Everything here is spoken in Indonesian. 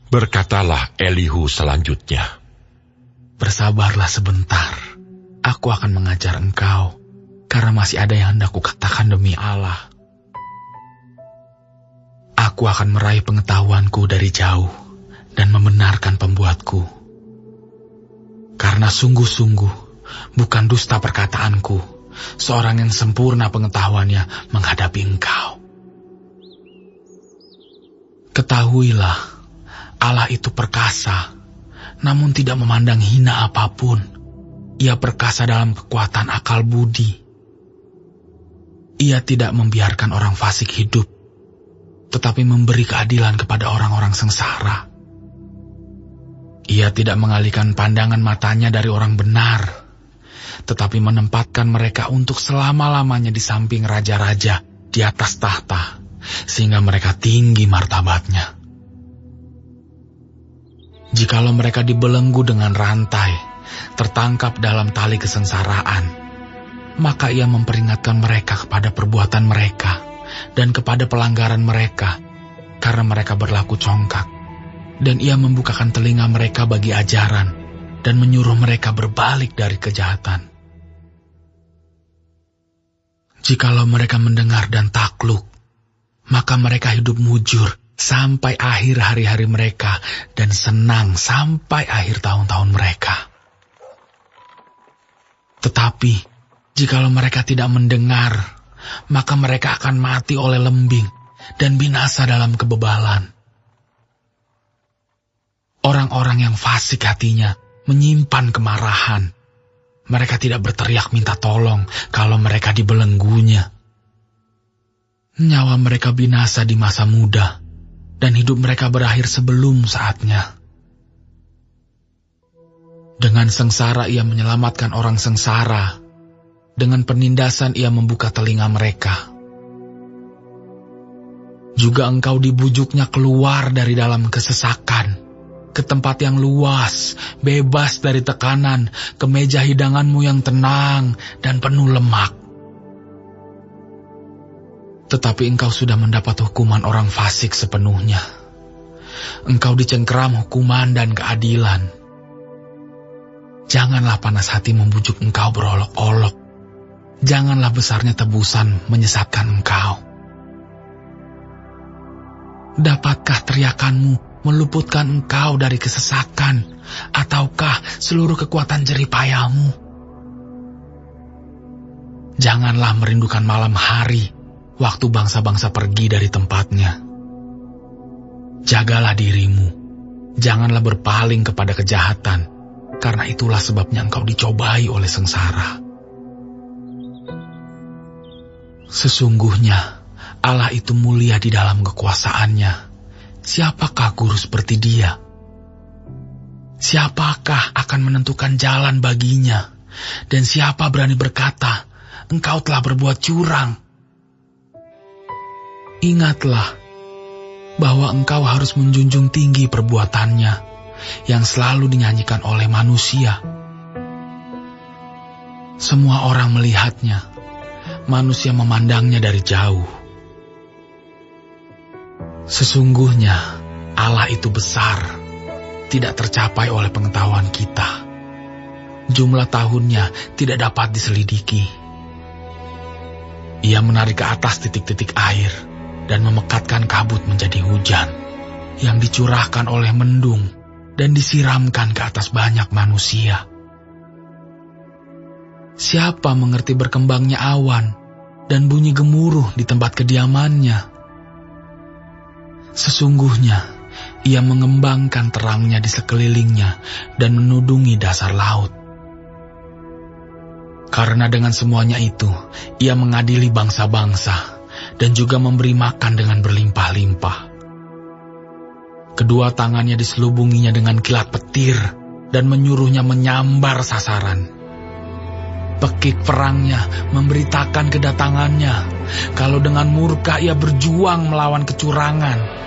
Berkatalah Elihu selanjutnya, "Bersabarlah sebentar, aku akan mengajar engkau, karena masih ada yang hendak kukatakan demi Allah. Aku akan meraih pengetahuanku dari jauh dan membenarkan pembuatku. Karena sungguh-sungguh bukan dusta perkataanku, seorang yang sempurna pengetahuannya menghadapi engkau. Ketahuilah, Allah itu perkasa, namun tidak memandang hina apapun. Ia perkasa dalam kekuatan akal budi. Ia tidak membiarkan orang fasik hidup, tetapi memberi keadilan kepada orang-orang sengsara. Ia tidak mengalihkan pandangan matanya dari orang benar, tetapi menempatkan mereka untuk selama-lamanya di samping raja-raja di atas tahta, sehingga mereka tinggi martabatnya. Jikalau mereka dibelenggu dengan rantai, tertangkap dalam tali kesengsaraan, maka ia memperingatkan mereka kepada perbuatan mereka dan kepada pelanggaran mereka, karena mereka berlaku congkak. Dan ia membukakan telinga mereka bagi ajaran dan menyuruh mereka berbalik dari kejahatan. Jikalau mereka mendengar dan takluk, maka mereka hidup mujur sampai akhir hari-hari mereka dan senang sampai akhir tahun-tahun mereka. Tetapi jikalau mereka tidak mendengar, maka mereka akan mati oleh lembing dan binasa dalam kebebalan. Orang-orang yang fasik hatinya menyimpan kemarahan. Mereka tidak berteriak minta tolong kalau mereka dibelenggunya. Nyawa mereka binasa di masa muda, dan hidup mereka berakhir sebelum saatnya. Dengan sengsara ia menyelamatkan orang sengsara. Dengan penindasan ia membuka telinga mereka. Juga engkau dibujuknya keluar dari dalam kesesakan, ke tempat yang luas, bebas dari tekanan, ke meja hidanganmu yang tenang dan penuh lemak. Tetapi engkau sudah mendapat hukuman orang fasik sepenuhnya. Engkau dicengkeram hukuman dan keadilan. Janganlah panas hati membujuk engkau berolok-olok. Janganlah besarnya tebusan menyesatkan engkau. Dapatkah teriakanmu meluputkan engkau dari kesesakan, ataukah seluruh kekuatan jeripayahmu? Janganlah merindukan malam hari, waktu bangsa-bangsa pergi dari tempatnya. Jagalah dirimu, janganlah berpaling kepada kejahatan, karena itulah sebabnya engkau dicobai oleh sengsara. Sesungguhnya Allah itu mulia di dalam kekuasaannya. Siapakah guru seperti dia? Siapakah akan menentukan jalan baginya? Dan siapa berani berkata, engkau telah berbuat curang? Ingatlah bahwa engkau harus menjunjung tinggi perbuatannya yang selalu dinyanyikan oleh manusia. Semua orang melihatnya, manusia memandangnya dari jauh. Sesungguhnya Allah itu besar, tidak tercapai oleh pengetahuan kita. Jumlah tahunnya tidak dapat diselidiki. Ia menarik ke atas titik-titik air dan memekatkan kabut menjadi hujan yang dicurahkan oleh mendung dan disiramkan ke atas banyak manusia. Siapa mengerti berkembangnya awan dan bunyi gemuruh di tempat kediamannya? Sesungguhnya, ia mengembangkan terangnya di sekelilingnya dan menudungi dasar laut. Karena dengan semuanya itu, ia mengadili bangsa-bangsa dan juga memberi makan dengan berlimpah-limpah. Kedua tangannya diselubunginya dengan kilat petir dan menyuruhnya menyambar sasaran. Pekik perangnya memberitakan kedatangannya, kalau dengan murka ia berjuang melawan kecurangan.